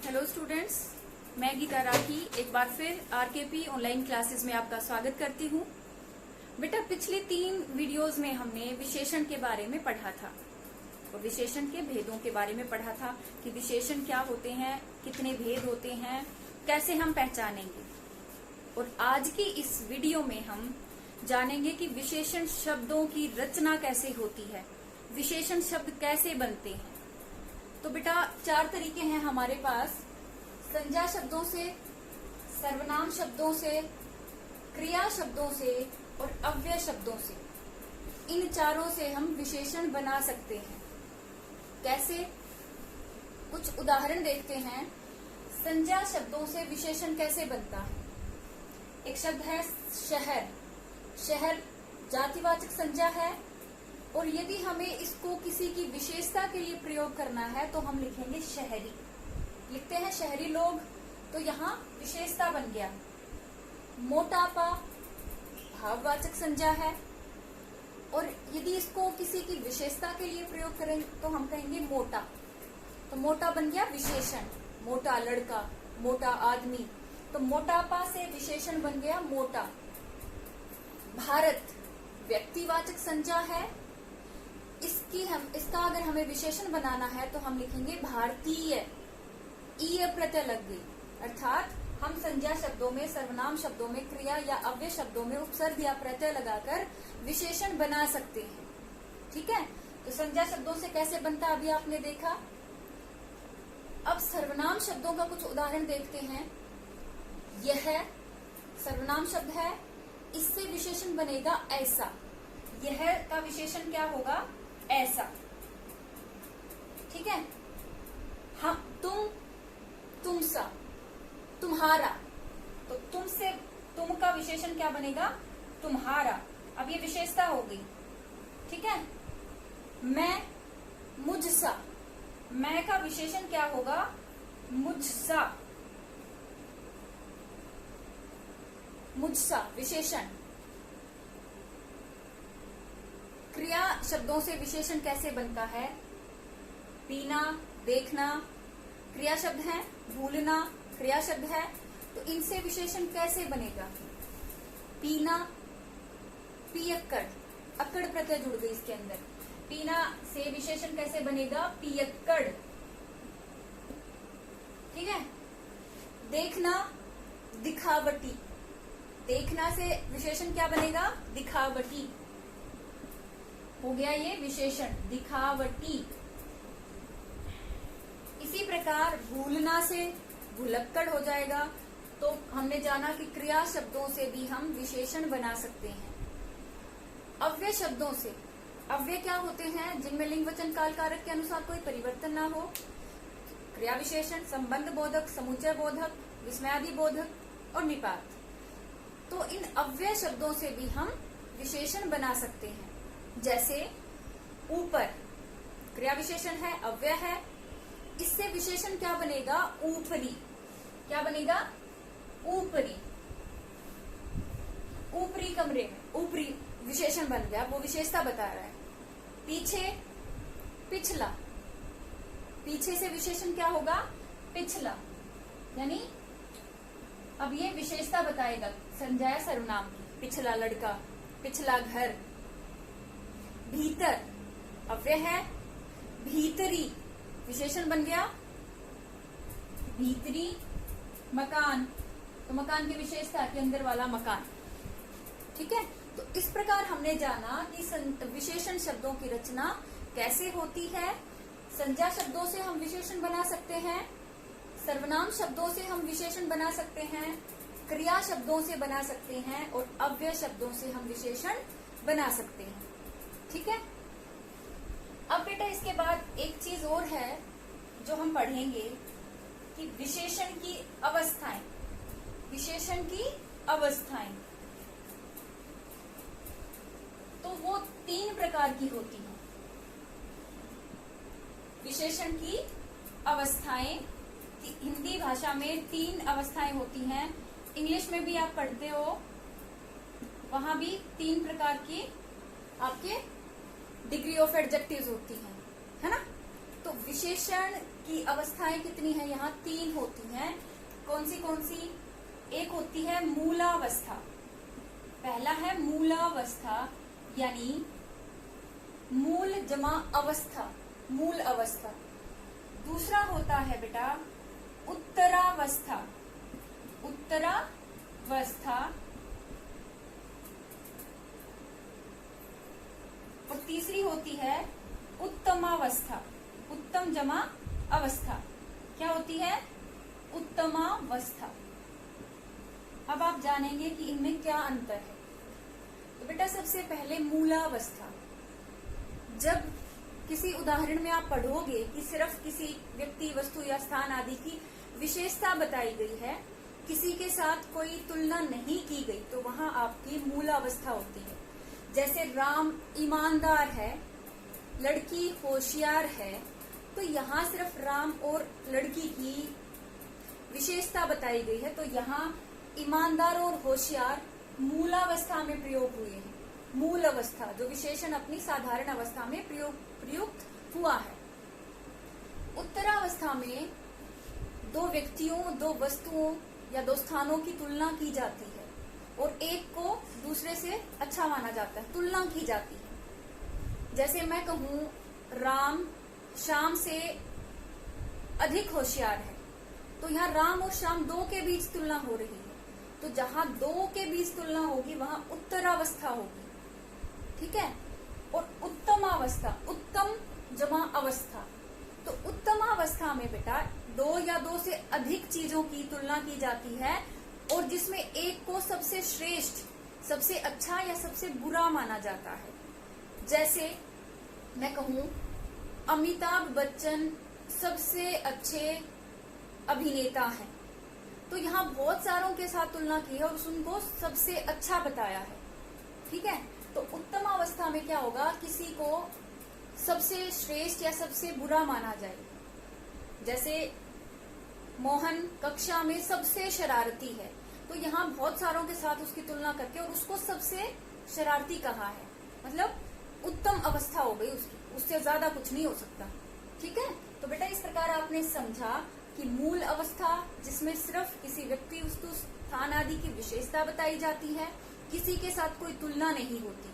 Hello students, मैं गीता राठी एक बार फिर आरकेपी ऑनलाइन क्लासेस में आपका स्वागत करती हूँ। बेटा, पिछले 3 वीडियोस में हमने विशेषण के बारे में पढ़ा था और विशेषण के भेदों के बारे में पढ़ा था कि विशेषण क्या होते हैं, कितने भेद होते हैं, कैसे हम पहचानेंगे। और आज की इस वीडियो में हम जानेंगे कि विशेषण शब्दों की रचना कैसे होती है, विशेषण शब्द कैसे बनते हैं। तो बेटा 4 तरीके हैं हमारे पास, संज्ञा शब्दों से, सर्वनाम शब्दों से, क्रिया शब्दों से और अव्यय शब्दों से। इन चारों से हम विशेषण बना सकते हैं। कैसे? कुछ उदाहरण देखते हैं। संज्ञा शब्दों से विशेषण कैसे बनता है? एक शब्द है शहर। शहर जातिवाचक संज्ञा है और यदि हमें इसको किसी की विशेषता के लिए प्रयोग करना है तो हम लिखेंगे शहरी। लिखते हैं शहरी लोग, तो यहाँ विशेषता बन गया। मोटापा भाववाचक संज्ञा है और यदि इसको किसी की विशेषता के लिए प्रयोग करें तो हम कहेंगे मोटा, तो मोटा बन गया विशेषण। मोटा लड़का, मोटा आदमी, तो मोटापा से विशेषण बन गया मोटा। भारत व्यक्तिवाचक संज्ञा है, इसका अगर हमें विशेषण बनाना है तो हम लिखेंगे भारतीय। ईय प्रत्यय लग गई, अर्थात हम संज्ञा शब्दों में, सर्वनाम शब्दों में, क्रिया या अव्यय शब्दों में उपसर्ग या प्रत्यय लगाकर विशेषण बना सकते हैं। ठीक है, तो संज्ञा शब्दों से कैसे बनता अभी आपने देखा। अब सर्वनाम शब्दों का कुछ उदाहरण देखते हैं। यह सर्वनाम शब्द है, इससे विशेषण बनेगा ऐसा। यह का विशेषण क्या होगा? ऐसा। ठीक है, हम, तुम, तुमसा, तुम्हारा, तो तुम से तुम का विशेषण क्या बनेगा? तुम्हारा। अब ये विशेषता हो गई। ठीक है, मैं, मुझसा, मैं का विशेषण क्या होगा? मुझसा। मुझसा विशेषण। क्रिया शब्दों से विशेषण कैसे बनता है? पीना, देखना क्रिया शब्द है, भूलना क्रिया शब्द है, तो इनसे विशेषण कैसे बनेगा? पीना, पियक्कड़, अक्कड़ प्रत्यय जुड़ गई इसके अंदर। पीना से विशेषण कैसे बनेगा? पियक्कड़। ठीक है, देखना दिखावटी, देखना से विशेषण क्या बनेगा? दिखावटी। हो गया ये विशेषण दिखावटी। इसी प्रकार भूलना से भुलक्कड़ हो जाएगा। तो हमने जाना कि क्रिया शब्दों से भी हम विशेषण बना सकते हैं। अव्यय शब्दों से, अव्यय क्या होते हैं? जिनमें लिंग वचन काल कारक के अनुसार कोई परिवर्तन ना हो। क्रिया विशेषण संबंध बोधक, समुच्चय बोधक, विस्मयादि बोधक और निपात। तो इन अव्यय शब्दों से भी हम विशेषण बना सकते हैं। जैसे ऊपर क्रिया विशेषण है, अव्यय है, इससे विशेषण क्या बनेगा? ऊपरी। क्या बनेगा? ऊपरी। ऊपरी कमरे में, ऊपरी विशेषण बन गया, वो विशेषता बता रहा है। पीछे पिछला, पीछे से विशेषण क्या होगा? पिछला। यानी अब ये विशेषता बताएगा संज्ञा सर्वनाम की। पिछला लड़का, पिछला घर। भीतर अव्यय है, भीतरी विशेषण बन गया। भीतरी मकान, तो मकान की विशेषता के अंदर वाला मकान। ठीक है, तो इस प्रकार हमने जाना कि विशेषण शब्दों की रचना कैसे होती है। संज्ञा शब्दों से हम विशेषण बना सकते हैं, सर्वनाम शब्दों से हम विशेषण बना सकते हैं, क्रिया शब्दों से बना सकते हैं और अव्यय शब्दों से हम विशेषण बना सकते हैं। ठीक है, अब बेटा इसके बाद एक चीज और है जो हम पढ़ेंगे कि विशेषण की अवस्थाएं। विशेषण की अवस्थाएं तो वो 3 प्रकार की होती हैं। विशेषण की अवस्थाएं हिंदी भाषा में 3 अवस्थाएं होती हैं। इंग्लिश में भी आप पढ़ते हो, वहां भी 3 प्रकार की आपके डिग्री ऑफ एडजेक्टिव्स होती हैं, है ना। तो विशेषण की अवस्थाएं कितनी है? यहाँ 3 होती हैं। कौन सी? एक होती है मूलावस्था। पहला है मूलावस्था, यानी मूल जमा अवस्था, मूल अवस्था। दूसरा होता है बेटा उत्तरावस्था, उत्तरावस्था। और तीसरी होती है उत्तमावस्था, उत्तम जमा अवस्था। क्या होती है? उत्तमावस्था। अब आप जानेंगे कि इनमें क्या अंतर है। तो बेटा सबसे पहले मूलावस्था। जब किसी उदाहरण में आप पढ़ोगे कि सिर्फ किसी व्यक्ति, वस्तु या स्थान आदि की विशेषता बताई गई है, किसी के साथ कोई तुलना नहीं की गई, तो वहां आपकी मूलावस्था होती है। जैसे राम ईमानदार है, लड़की होशियार है, तो यहाँ सिर्फ राम और लड़की की विशेषता बताई गई है, तो यहाँ ईमानदार और होशियार मूलावस्था में प्रयोग हुए हैं। मूल अवस्था, जो विशेषण अपनी साधारण अवस्था में प्रयुक्त हुआ है। उत्तरावस्था में दो व्यक्तियों, दो वस्तुओं या दो स्थानों की तुलना की जाती है और एक को दूसरे से अच्छा माना जाता है, तुलना की जाती है। जैसे मैं कहूं राम श्याम से अधिक होशियार है, तो यहाँ राम और श्याम दो के बीच तुलना हो रही है, तो जहां दो के बीच तुलना होगी वहां उत्तरावस्था होगी। ठीक है। और उत्तमावस्था, उत्तम जमा अवस्था। तो उत्तमावस्था में बेटा दो या दो से अधिक चीजों की तुलना की जाती है और जिसमें एक को सबसे श्रेष्ठ, सबसे अच्छा या सबसे बुरा माना जाता है। जैसे मैं कहूं अमिताभ बच्चन सबसे अच्छे अभिनेता हैं, तो यहाँ बहुत सारों के साथ तुलना की है और उनको सबसे अच्छा बताया है। ठीक है। तो उत्तम अवस्था में क्या होगा, किसी को सबसे श्रेष्ठ या सबसे बुरा माना जाए। जैसे मोहन कक्षा में सबसे शरारती है, तो यहाँ बहुत सारों के साथ उसकी तुलना करके और उसको सबसे शरारती कहा है, मतलब उत्तम अवस्था हो गई उसकी, उससे ज्यादा कुछ नहीं हो सकता। ठीक है। तो बेटा इस प्रकार आपने समझा कि मूल अवस्था जिसमें सिर्फ किसी व्यक्ति, वस्तु, स्थान आदि की विशेषता बताई जाती है, किसी के साथ कोई तुलना नहीं होती।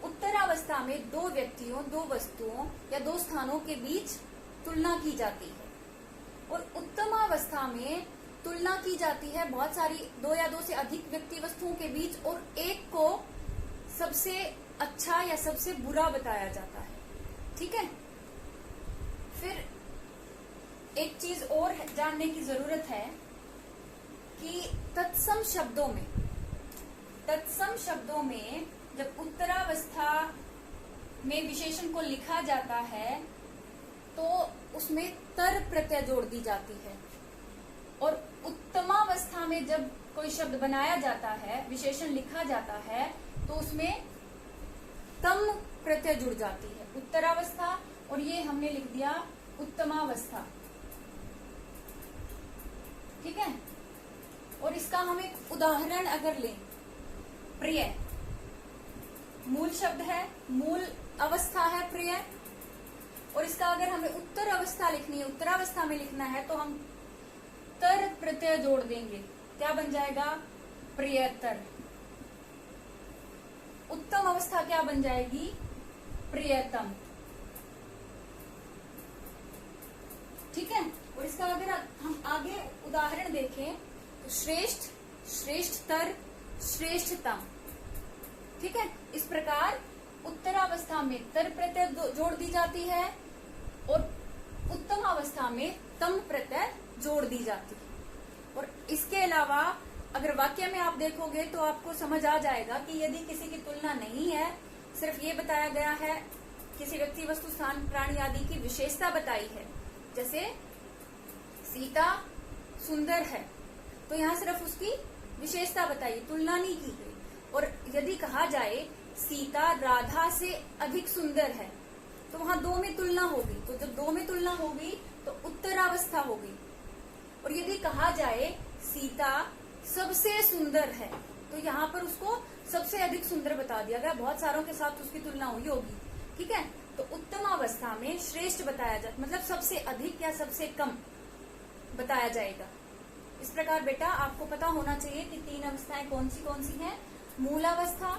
उत्तरावस्था में दो व्यक्तियों, दो वस्तुओं या दो स्थानों के बीच तुलना की जाती है और उत्तमावस्था में तुलना की जाती है बहुत सारी, दो या दो से अधिक व्यक्ति वस्तुओं के बीच और एक को सबसे अच्छा या सबसे बुरा बताया जाता है। ठीक है। फिर एक चीज और जानने की जरूरत है कि तत्सम शब्दों में जब उत्तरावस्था में विशेषण को लिखा जाता है तो उसमें तर प्रत्यय जोड़ दी जाती है और उत्तमावस्था में जब कोई शब्द बनाया जाता है, विशेषण लिखा जाता है, तो उसमें तम प्रत्यय जुड़ जाती है। उत्तरावस्था और ये हमने लिख दिया उत्तमावस्था। ठीक है। और इसका हम एक उदाहरण अगर लें, प्रिय मूल शब्द है, मूल अवस्था है प्रिय, और इसका अगर हमें उत्तर अवस्था लिखनी है, उत्तरावस्था में लिखना है, तो हम तर प्रत्यय जोड़ देंगे। क्या बन जाएगा? प्रियतर। उत्तम अवस्था क्या बन जाएगी? प्रियतम। ठीक है। और इसका अगर हम आगे उदाहरण देखें तो श्रेष्ठ, श्रेष्ठतर, श्रेष्ठतम। ठीक है। इस प्रकार उत्तरावस्था में तर प्रत्यय जोड़ दी जाती है और उत्तम अवस्था में तम प्रत्यय जोड़ दी जाती है। और इसके अलावा अगर वाक्य में आप देखोगे तो आपको समझ आ जाएगा कि यदि किसी की तुलना नहीं है, सिर्फ ये बताया गया है, किसी व्यक्ति, वस्तु, स्थान, प्राणी आदि की विशेषता बताई है, जैसे सीता सुंदर है, तो यहाँ सिर्फ उसकी विशेषता बताई, तुलना नहीं की गई। और यदि कहा जाए सीता राधा से अधिक सुंदर है, तो वहां दो में तुलना होगी, तो जब दो में तुलना होगी तो उत्तरावस्था होगी। और यदि कहा जाए सीता सबसे सुंदर है, तो यहाँ पर उसको सबसे अधिक सुंदर बता दिया गया, बहुत सारों के साथ उसकी तुलना हुई होगी। ठीक है। तो उत्तमावस्था में श्रेष्ठ बताया जाए, मतलब सबसे अधिक या सबसे कम बताया जाएगा। इस प्रकार बेटा आपको पता होना चाहिए कि 3 अवस्थाएं कौन सी हैं, मूलावस्था,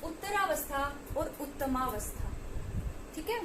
उत्तरावस्था और उत्तमावस्था। ठीक है।